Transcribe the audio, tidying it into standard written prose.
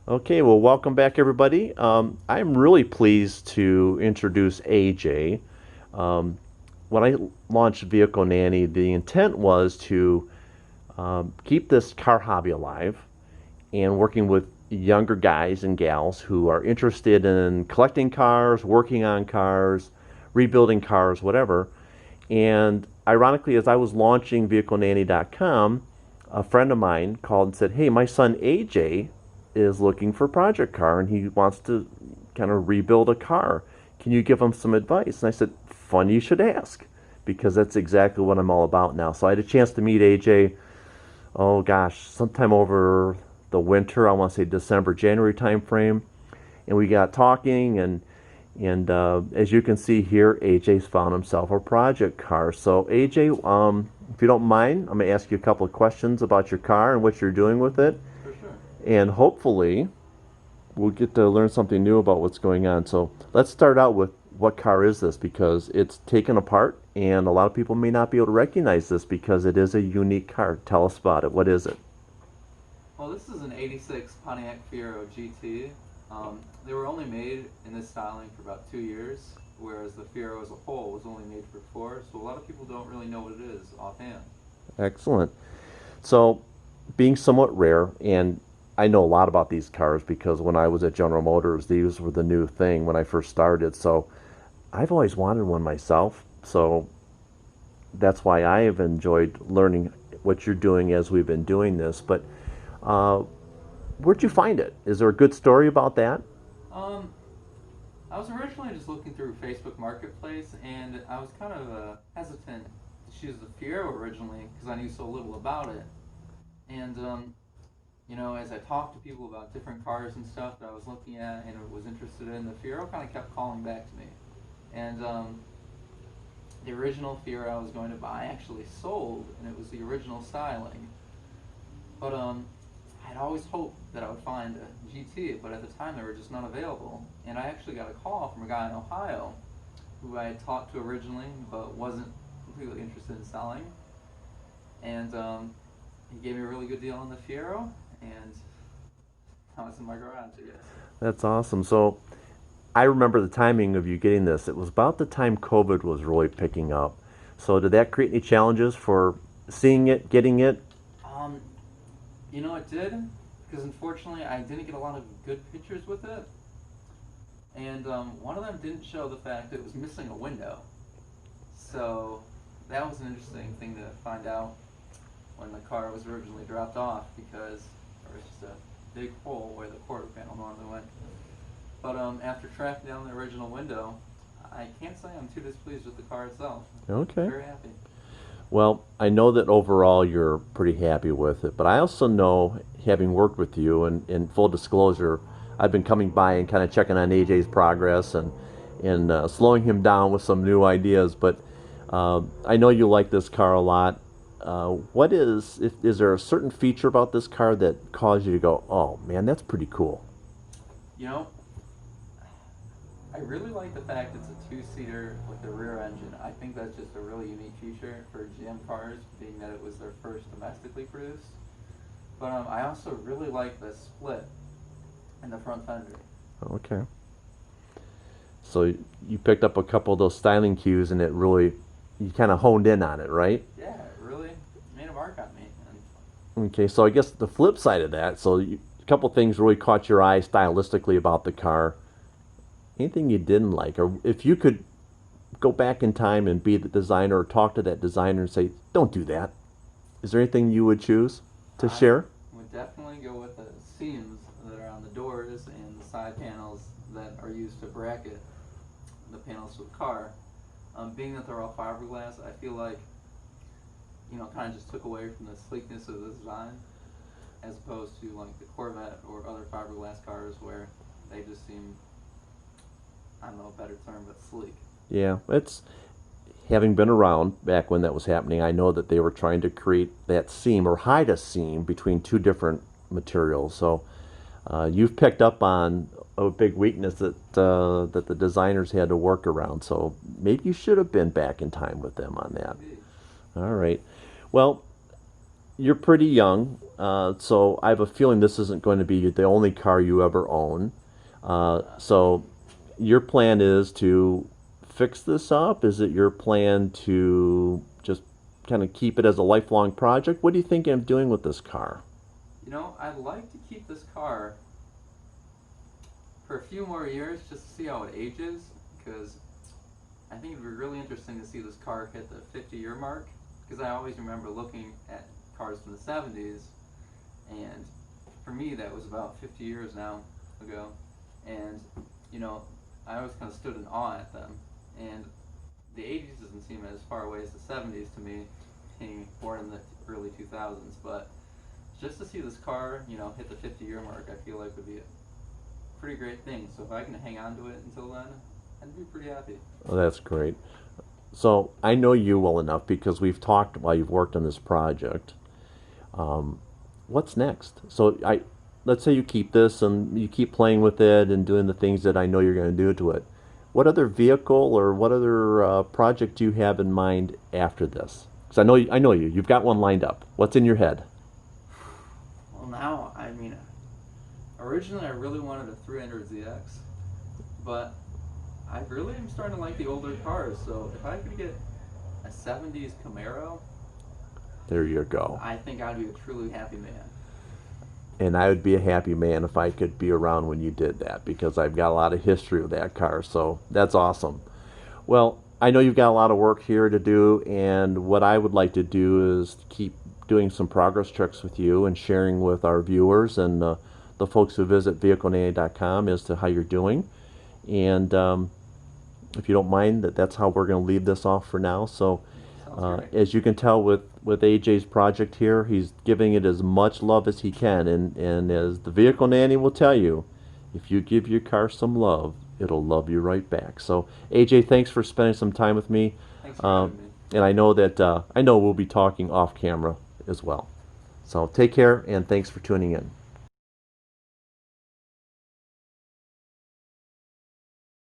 Okay, well, welcome back, everybody. I'm really pleased to introduce AJ. Um, when I launched Vehicle Nanny, the intent was to keep this car hobby alive and working with younger guys and gals who are interested in collecting cars, working on cars, rebuilding cars, whatever. And ironically, as I was launching VehicleNanny.com, a friend of mine called and said, "Hey, my son AJ is looking for a project car and he wants to kind of rebuild a car. Can you give him some advice?" And I said, "Fun you should ask," because that's exactly what I'm all about now. So I had a chance to meet AJ, oh gosh, sometime over the winter, I want to say December, January timeframe. And we got talking, and as you can see here, AJ's found himself a project car. So AJ, if you don't mind, I'm going to ask you a couple of questions about your car and what you're doing with it. For sure. And hopefully we'll get to learn something new about what's going on. So let's start out with, what car is this? Because it's taken apart and a lot of people may not be able to recognize this because it is a unique car. Tell us about it. What is it? Well, this is an '86 Pontiac Fiero GT. They were only made in this styling for about 2 years, whereas the Fiero as a whole was only made for 4. So a lot of people don't really know what it is offhand. Excellent. So, being somewhat rare, and I know a lot about these cars because when I was at General Motors, these were the new thing when I first started. So, I've always wanted one myself. So, that's why I have enjoyed learning what you're doing as we've been doing this. But uh, where'd you find it? Is there a good story about that? Um, I was originally just looking through Facebook Marketplace, and I was kind of hesitant to choose the Fiero originally because I knew so little about it. And as I talked to people about different cars and stuff that I was looking at and was interested in, the Fiero kind of kept calling back to me. And the original Fiero I was going to buy actually sold, and it was the original styling. But I'd always hoped that I would find a GT, but at the time they were just not available. And I actually got a call from a guy in Ohio who I had talked to originally, but wasn't completely interested in selling. And he gave me a really good deal on the Fiero, and now it's in my garage, I guess. That's awesome. So, I remember the timing of you getting this. It was about the time COVID was really picking up. So, did that create any challenges for seeing it, getting it? Um, it did, because unfortunately I didn't get a lot of good pictures with it. And one of them didn't show the fact that it was missing a window. So that was an interesting thing to find out when the car was originally dropped off, because there was just a big hole where the quarter panel normally went. But after tracking down the original window, I can't say I'm too displeased with the car itself. Okay. Very happy. Well, I know that overall you're pretty happy with it, but I also know, having worked with you, and in full disclosure, I've been coming by and kind of checking on AJ's progress and slowing him down with some new ideas. But I know you like this car a lot. What is there a certain feature about this car that caused you to go, "Oh man, that's pretty cool"? You know, I really like the fact it's a two-seater with a rear engine. I think that's just a really unique feature for GM cars, being that it was their first domestically produced. But I also really like the split in the front fender. Okay. So you picked up a couple of those styling cues, and it really, you kind of honed in on it, right? Yeah, it really made a mark on me. And Okay, so I guess the flip side of that, a couple things really caught your eye stylistically about the car. Anything you didn't like, or if you could go back in time and be the designer or talk to that designer and say, "Don't do that." Is there anything you would choose to I share? would definitely go with the seams that are on the doors and the side panels that are used to bracket the panels of the car. Being that they're all fiberglass, I feel like kind of just took away from the sleekness of the design, as opposed to like the Corvette or other fiberglass cars where they just seem, I don't know a better term, but sleek. Yeah, it's having been around back when that was happening. I know that they were trying to create that seam or hide a seam between two different materials. So you've picked up on a big weakness that the designers had to work around. So maybe you should have been back in time with them on that. Maybe. All right. Well, you're pretty young. So I have a feeling this isn't going to be the only car you ever own. So your plan is to fix this up? Is it your plan to just kind of keep it as a lifelong project? What are you thinking of doing with this car? You know, I'd like to keep this car for a few more years just to see how it ages, because I think it'd be really interesting to see this car hit the 50-year mark, because I always remember looking at cars from the 70s, and for me that was about 50 years now ago, and you know, I always kind of stood in awe at them, and the 80s doesn't seem as far away as the 70s to me, being born in the early 2000s, but just to see this car, you know, hit the 50-year mark, I feel like would be a pretty great thing. So if I can hang on to it until then, I'd be pretty happy. Oh, that's great. So I know you well enough because we've talked while you've worked on this project. What's next? So let's say you keep this and you keep playing with it and doing the things that I know you're going to do to it. What other vehicle or what other project do you have in mind after this? Because I know you. You've got one lined up. What's in your head? Well, now, I mean, originally I really wanted a 300ZX, but I really am starting to like the older cars. So if I could get a 70s Camaro, There you go. I think I'd be a truly happy man. And I would be a happy man if I could be around when you did that because I've got a lot of history with that car. So that's awesome. Well, I know you've got a lot of work here to do, and what I would like to do is keep doing some progress checks with you and sharing with our viewers and the folks who visit vehiclenanny.com as to how you're doing. And if you don't mind, that's how we're going to leave this off for now. So as you can tell with AJ's project here, he's giving it as much love as he can. And as the Vehicle Nanny will tell you, if you give your car some love, it'll love you right back. So AJ, thanks for spending some time with me. Thanks for having me. And I know that I know we'll be talking off camera as well. So take care and thanks for tuning in.